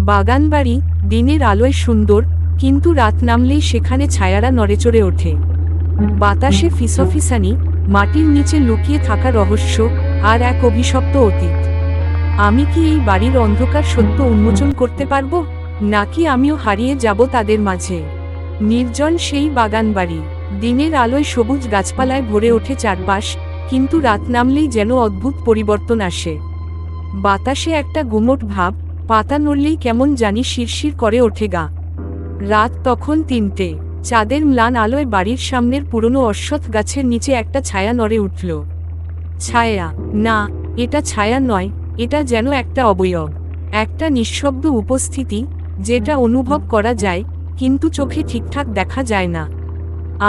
বাগানবাড়ি দিনের আলোয় সুন্দর, কিন্তু রাত নামলেই সেখানে ছায়ারা নড়েচড়ে ওঠে। বাতাসে ফিসফিসানি, মাটির নিচে লুকিয়ে থাকা রহস্য, আর এক অভিশপ্ত অতীত। আমি কি এই বাড়ির অন্ধকার সত্য উন্মোচন করতে পারবো, নাকি আমিও হারিয়ে যাব তাদের মাঝে? নির্জন সেই বাগানবাড়ি, দিনের আলোয় সবুজ গাছপালায় ভরে ওঠে চারপাশ, কিন্তু রাত নামলেই যেন অদ্ভুত পরিবর্তন আসে। বাতাসে একটা গুমোট ভাব, পাতা নড়লেই কেমন জানি শিরশির করে ওঠে গা। রাত তখন ৩টে, চাঁদের ম্লান আলোয় বাড়ির সামনের পুরনো অশ্বত্থ গাছের নিচে একটা ছায়া নড়ে উঠল। ছায়া না, এটা ছায়া নয়, এটা যেন একটা অবয়ব, একটা নিঃশব্দ উপস্থিতি, যেটা অনুভব করা যায় কিন্তু চোখে ঠিকঠাক দেখা যায় না।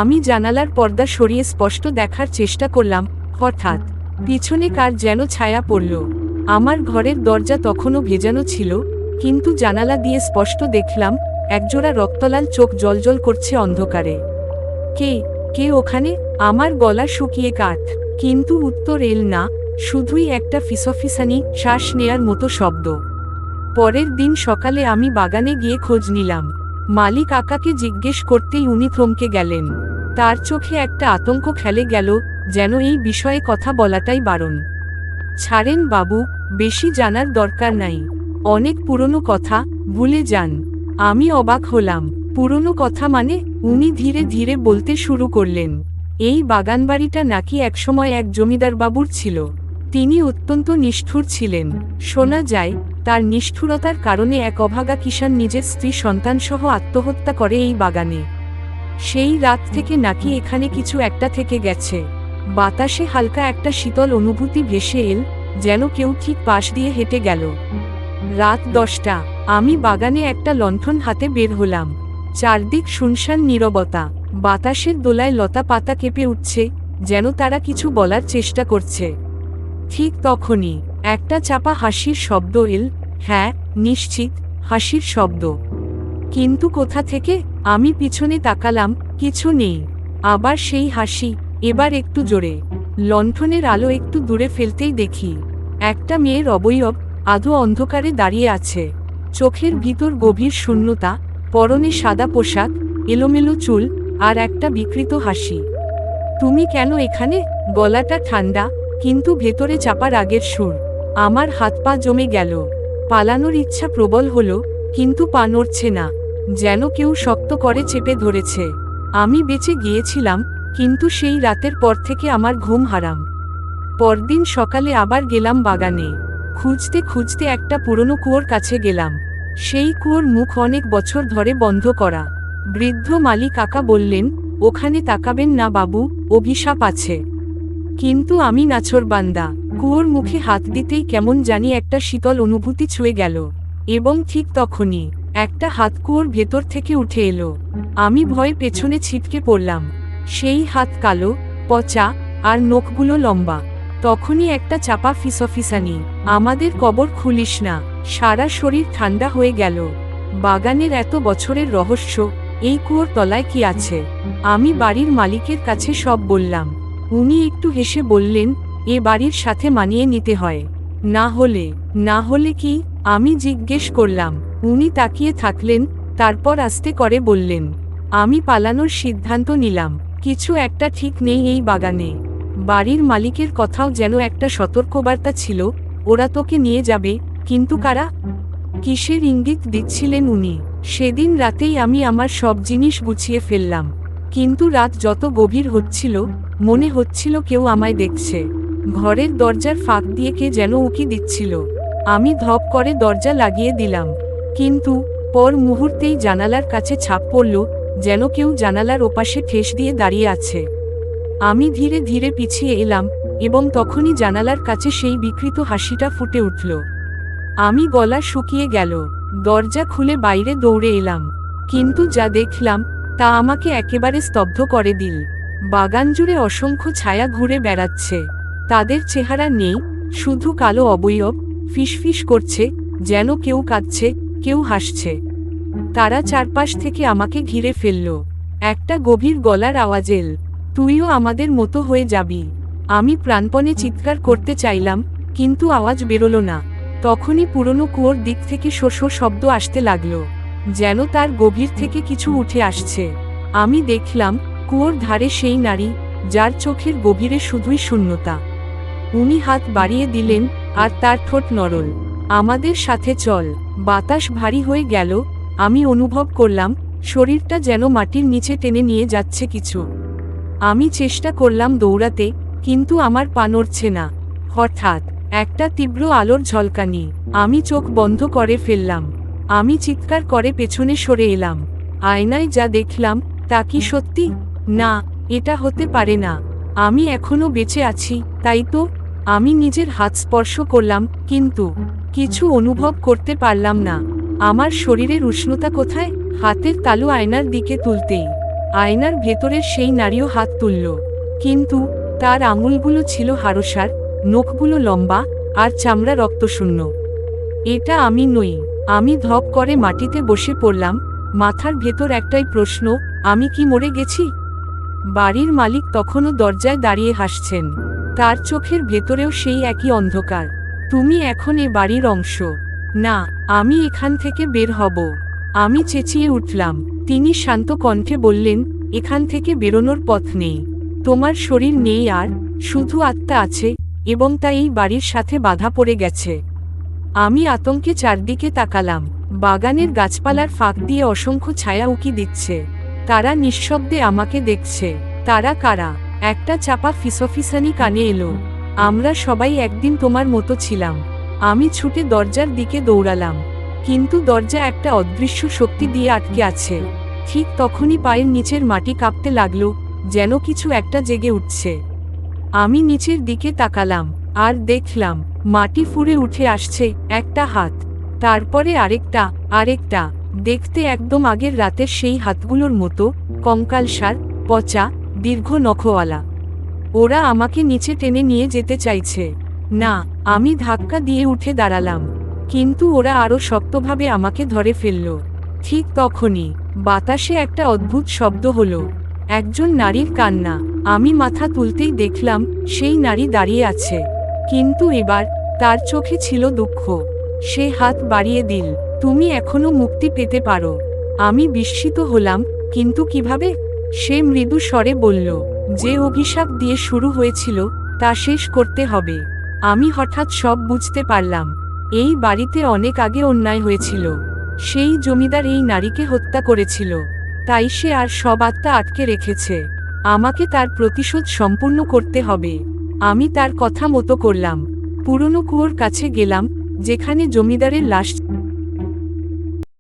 আমি জানালার পর্দা সরিয়ে স্পষ্ট দেখার চেষ্টা করলাম। হঠাৎ পিছনে কার যেন ছায়া পড়ল। আমার ঘরের দরজা তখনও ভেজানো ছিল, কিন্তু জানালা দিয়ে স্পষ্ট দেখলাম একজোড়া রক্তলাল চোখ জ্বলজ্বল করছে অন্ধকারে। কে কে ওখানে? আমার গলা শুকিয়ে কাঠ, কিন্তু উত্তর এল না, শুধুই একটা ফিসফিসানি শ্বাস নেয়ার মতো শব্দ। পরের দিন সকালে আমি বাগানে গিয়ে খোঁজ নিলাম। মালি কাকাকে জিজ্ঞেস করতেই উনি থমকে গেলেন। তার চোখে একটা আতঙ্ক খেলে গেল, যেন এই বিষয়ে কথা বলাটাই বারণ। ছাড়েন বাবু, বেশি জানার দরকার নাই। অনেক পুরনো কথা, ভুলে যান। আমি অবাক হলাম। পুরনো কথা মানে? উনি ধীরে ধীরে বলতে শুরু করলেন। এই বাগানবাড়িটা নাকি একসময় এক জমিদার বাবুর ছিল। তিনি অত্যন্ত নিষ্ঠুর ছিলেন। শোনা যায় তার নিষ্ঠুরতার কারণে এক অভাগা কিষাণ নিজের স্ত্রী সন্তানসহ আত্মহত্যা করে এই বাগানে। সেই রাত থেকে নাকি এখানে কিছু একটা থেকে গেছে। বাতাসে হালকা একটা শীতল অনুভূতি ভেসে এল, যেন কেউ ঠিক পাশ দিয়ে হেঁটে গেল। রাত 10টা, আমি বাগানে একটা লণ্ঠন হাতে বের হলাম। চারদিক শুনশান নীরবতা, বাতাসের দোলায় লতা পাতা কেঁপে উঠছে, যেন তারা কিছু বলার চেষ্টা করছে। ঠিক তখনই একটা চাপা হাসির শব্দ এল। হ্যাঁ, নিশ্চিত হাসির শব্দ। কিন্তু কোথা থেকে? আমি পিছনে তাকালাম, কিছু নেই। আবার সেই হাসি, এবার একটু জোরে। লণ্ঠনের আলো একটু দূরে ফেলতেই দেখি একটা মেয়ের অবয়ব আধো অন্ধকারে দাঁড়িয়ে আছে। চোখের ভিতর গভীর শূন্যতা, পরনে সাদা পোশাক, এলোমেলো চুল, আর একটা বিকৃত হাসি। তুমি কেন এখানে? গলাটা ঠান্ডা, কিন্তু ভেতরে চাপা রাগের সুর। আমার হাত পা জমে গেল। পালানোর ইচ্ছা প্রবল হলো, কিন্তু পা নড়ছে না, যেন কেউ শক্ত করে চেপে ধরেছে। আমি বেঁচে গিয়েছিলাম, কিন্তু সেই রাতের পর থেকে আমার ঘুম হারাম। পরদিন সকালে আবার গেলাম বাগানে। খুঁজতে খুঁজতে একটা পুরনো কুয়োর কাছে গেলাম। সেই কুয়োর মুখ অনেক বছর ধরে বন্ধ করা। বৃদ্ধ মালি কাকা বললেন, ওখানে তাকাবেন না বাবু, অভিশাপ আছে। কিন্তু আমি নাছোড়বান্দা। কুয়োর মুখে হাত দিতেই কেমন জানি একটা শীতল অনুভূতি ছুঁয়ে গেল, এবং ঠিক তখনই একটা হাত কুয়োর ভেতর থেকে উঠে এলো। আমি ভয়ে পেছনে ছিটকে পড়লাম। সেই হাত কালো, পচা, আর নখগুলো লম্বা। তখনই একটা চাপা ফিসফিসানি, আমাদের কবর খুলিস না। সারা শরীর ঠান্ডা হয়ে গেল। বাগানের এত বছরের রহস্য, এই কুয়োর তলায় কি আছে? আমি বাড়ির মালিকের কাছে সব বললাম। উনি একটু হেসে বললেন, এ বাড়ির সাথে মানিয়ে নিতে হয়। না হলে কি? আমি জিজ্ঞেস করলাম। উনি তাকিয়ে থাকলেন, তারপর আস্তে করে বললেন, আমি পালানোর সিদ্ধান্ত নিলাম। কিছু একটা ঠিক নেই এই বাগানে। বাড়ির মালিকের কথাও যেন একটা সতর্কবার্তা ছিল। ওরা তোকে নিয়ে যাবে, কিন্তু কারা? কিসের ইঙ্গিত দিচ্ছিলেন উনি? সেদিন রাতেই আমি আমার সব জিনিস গুছিয়ে ফেললাম, কিন্তু রাত যত গভীর হচ্ছিল, মনে হচ্ছিল কেউ আমায় দেখছে। ঘরের দরজার ফাঁক দিয়ে কে যেন উকি দিচ্ছিল। আমি ধপ করে দরজা লাগিয়ে দিলাম, কিন্তু পর মুহূর্তেই জানালার কাছে ছাপ পড়ল, যেন কেউ জানালার ওপাশে ঠেস দিয়ে দাঁড়িয়ে আছে। আমি ধীরে ধীরে পিছিয়ে এলাম, এবং তখনই জানালার কাছে সেই বিকৃত হাসিটা ফুটে উঠল। আমি গলা শুকিয়ে গেল। দরজা খুলে বাইরে দৌড়ে এলাম, কিন্তু যা দেখলাম তা আমাকে একেবারে স্তব্ধ করে দিল। বাগান জুড়ে অসংখ্য ছায়া ঘুরে বেড়াচ্ছে। তাদের চেহারা নেই, শুধু কালো অবয়ব, ফিসফিস করছে, যেন কেউ কাঁদছে, কেউ হাসছে। তারা চারপাশ থেকে আমাকে ঘিরে ফেলল। একটা গভীর গলার আওয়াজ এল, তুইও আমাদের মতো হয়ে যাবি। আমি প্রাণপণে চিৎকার করতে চাইলাম, কিন্তু আওয়াজ বেরোলো না। তখনই পুরনো কুয়োর দিক থেকে শো শো শব্দ আসতে লাগলো, যেন তার গভীর থেকে কিছু উঠে আসছে। আমি দেখলাম কুয়োর ধারে সেই নারী, যার চোখের গভীরে শুধুই শূন্যতা। উনি হাত বাড়িয়ে দিলেন, আর তার ঠোঁট নরল। আমাদের সাথে চল। বাতাস ভারী হয়ে গেল, আমি অনুভব করলাম শরীরটা যেন মাটির নিচে টেনে নিয়ে যাচ্ছে কিছু। আমি চেষ্টা করলাম দৌড়াতে, কিন্তু আমার পা নড়ছে না। হঠাৎ একটা তীব্র আলোর ঝলকানি, আমি চোখ বন্ধ করে ফেললাম। আমি চিৎকার করে পেছনে সরে এলাম। আয়নায় যা দেখলাম তা কি সত্যি? না, এটা হতে পারে না। আমি এখনো বেঁচে আছি, তাই তো? আমি নিজের হাত স্পর্শ করলাম, কিন্তু কিছু অনুভব করতে পারলাম না। আমার শরীরের উষ্ণতা কোথায়? হাতের তালু আয়নার দিকে তুলতেই আয়নার ভেতরের সেই নারীও হাত তুলল, কিন্তু তার আঙুলগুলো ছিল হাড়সার, নখগুলো লম্বা, আর চামড়া রক্তশূন্য। এটা আমি নই। আমি ধপ করে মাটিতে বসে পড়লাম, মাথার ভেতর একটাই প্রশ্ন, আমি কি মরে গেছি? বাড়ির মালিক তখনও দরজায় দাঁড়িয়ে হাসছেন। তার চোখের ভেতরেও সেই একই অন্ধকার। তুমি এখন এ বাড়ির অংশ। না, আমি এখান থেকে বের হব। আমি চেঁচিয়ে উঠলাম। তিনি শান্ত কণ্ঠে বললেন, এখান থেকে বেরোনোর পথ নেই। তোমার শরীর নেই, আর শুধু আত্মা আছে, এবং তা এই বাড়ির সাথে বাধা পড়ে গেছে। আমি আতঙ্কে চারদিকে তাকালাম। বাগানের গাছপালার ফাঁক দিয়ে অসংখ্য ছায়া উকি দিচ্ছে। তারা নিঃশব্দে আমাকে দেখছে। তারা কারা? একটা চাপা ফিসফিসানি কানে এলো, আমরা সবাই একদিন তোমার মতো ছিলাম। আমি ছুটে দরজার দিকে দৌড়ালাম, কিন্তু দরজা একটা অদৃশ্য শক্তি দিয়ে আটকে আছে। ঠিক তখনই পায়ের নিচের মাটি কাঁপতে লাগলো, যেন কিছু একটা জেগে উঠছে। আমি নিচের দিকে তাকালাম, আর দেখলাম মাটি ফুঁড়ে উঠে আসছে একটা হাত, তারপরে আরেকটা, আরেকটা। দেখতে একদম আগের রাতের সেই হাতগুলোর মতো, কঙ্কালসার, পচা, দীর্ঘ নখওয়ালা। ওরা আমাকে নিচে টেনে নিয়ে যেতে চাইছে। না, আমি ধাক্কা দিয়ে উঠে দাঁড়ালাম, কিন্তু ওরা আরও শক্তভাবে আমাকে ধরে ফেলল। ঠিক তখনই বাতাসে একটা অদ্ভুত শব্দ হলো, একজন নারীর কান্না। আমি মাথা তুলতেই দেখলাম সেই নারী দাঁড়িয়ে আছে, কিন্তু এবার তার চোখে ছিল দুঃখ। সে হাত বাড়িয়ে দিল, তুমি এখনো মুক্তি পেতে পারো। আমি বিস্মিত হলাম, কিন্তু কিভাবে? সে মৃদু স্বরে বলল, যে অভিশাপ দিয়ে শুরু হয়েছিল তা শেষ করতে হবে। আমি হঠাৎ সব বুঝতে পারলাম। এই বাড়িতে অনেক আগে অন্যায় হয়েছিল। সেই জমিদার এই নারীকে হত্যা করেছিল, তাই সে আর সব আত্মা আটকে রেখেছে। আমাকে তার প্রতিশোধ সম্পূর্ণ করতে হবে। আমি তার কথা মতো করলাম। পুরনো কুয়োর কাছে গেলাম, যেখানে জমিদারের লাশ